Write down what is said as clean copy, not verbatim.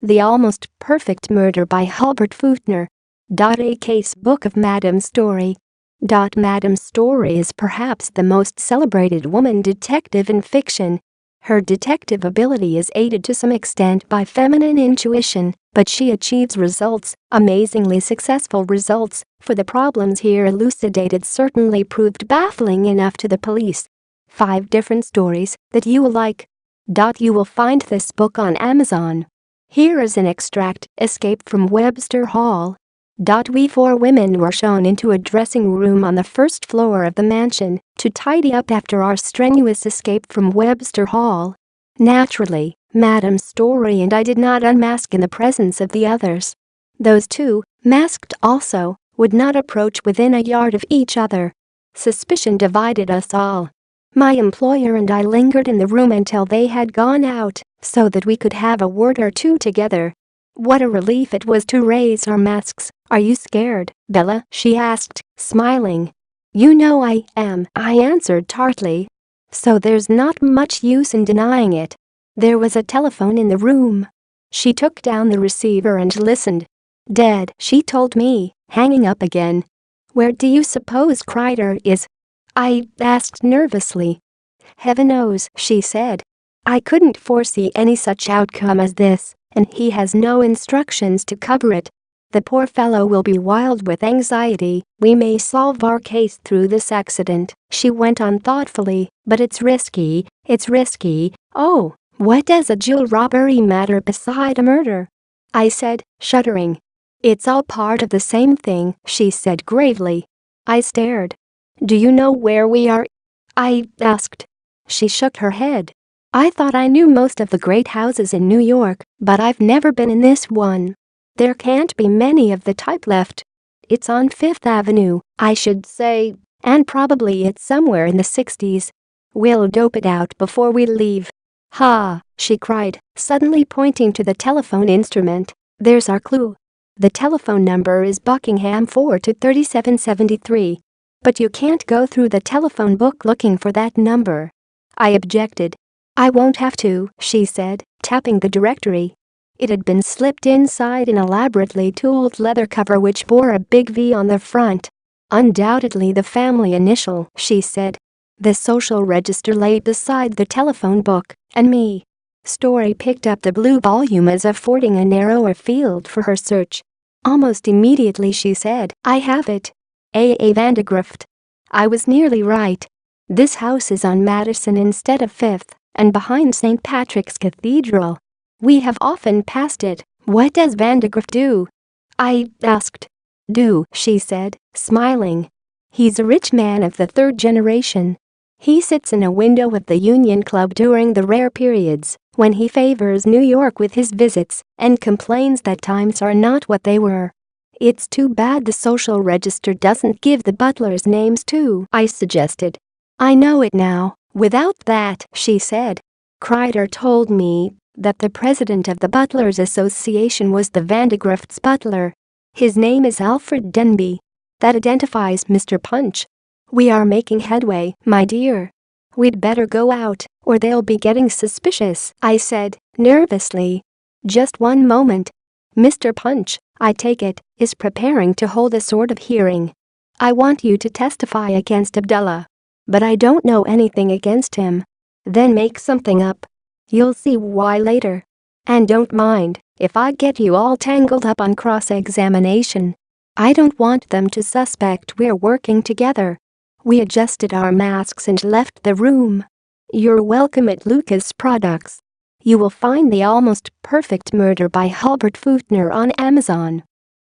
The Almost Perfect Murder by Hulbert Footner. A case book of Madame Storey. Madame Storey is perhaps the most celebrated woman detective in fiction. Her detective ability is aided to some extent by feminine intuition, but she achieves results, amazingly successful results, for the problems here elucidated certainly proved baffling enough to the police. 5 different stories that you will like. You will find this book on Amazon. Here is an extract, escape from Webster Hall. We 4 women were shown into a dressing room on the first floor of the mansion to tidy up after our strenuous escape from Webster Hall. Naturally, Madame Storey and I did not unmask in the presence of the others. Those 2, masked also, would not approach within a yard of each other. Suspicion divided us all. My employer and I lingered in the room until they had gone out, so that we could have a word or two together. What a relief it was to raise our masks. "Are you scared, Bella?" she asked, smiling. "You know I am," I answered tartly. "So there's not much use in denying it." There was a telephone in the room. She took down the receiver and listened. "Dead," she told me, hanging up again. "Where do you suppose Kreider is?" I asked nervously. "Heaven knows," she said. "I couldn't foresee any such outcome as this, and he has no instructions to cover it. The poor fellow will be wild with anxiety. We may solve our case through this accident," she went on thoughtfully, "but it's risky. Oh, what does a jewel robbery matter beside a murder?" I said, shuddering. "It's all part of the same thing," she said gravely. I stared. "Do you know where we are?" I asked. She shook her head. "I thought I knew most of the great houses in New York, but I've never been in this one. There can't be many of the type left. It's on 5th Avenue, I should say, and probably it's somewhere in the 60s. We'll dope it out before we leave." "Ha!" she cried, suddenly pointing to the telephone instrument. "There's our clue. The telephone number is Buckingham 4 to 3773. But you can't go through the telephone book looking for that number." I objected. "I won't have to," she said, tapping the directory. It had been slipped inside an elaborately tooled leather cover which bore a big V on the front. "Undoubtedly the family initial," she said. The social register lay beside the telephone book, and me. Storey picked up the blue volume as affording a narrower field for her search. Almost immediately she said, "I have it. A. Vandegrift." I was nearly right. This house is on Madison instead of 5th, and behind St. Patrick's Cathedral. We have often passed it. "What does Vandegrift do?" I asked. "Do," she said, smiling. "He's a rich man of the 3rd generation. He sits in a window of the Union Club during the rare periods when he favors New York with his visits and complains that times are not what they were." "It's too bad the social register doesn't give the butlers names too," I suggested. "I know it now. Without that," she said. "Kreider told me that the president of the Butlers Association was the Vandegrift's butler. His name is Alfred Denby. That identifies Mr. Punch. We are making headway, my dear. We'd better go out, or they'll be getting suspicious," I said, nervously. "Just one moment. Mr. Punch, I take it, is preparing to hold a sort of hearing. I want you to testify against Abdullah. But I don't know anything against him." "Then make something up. You'll see why later. And don't mind if I get you all tangled up on cross-examination. I don't want them to suspect we're working together." We adjusted our masks and left the room. You're welcome at Luca-Sproducts. You will find The Almost Perfect Murder by Hulbert Footner on Amazon.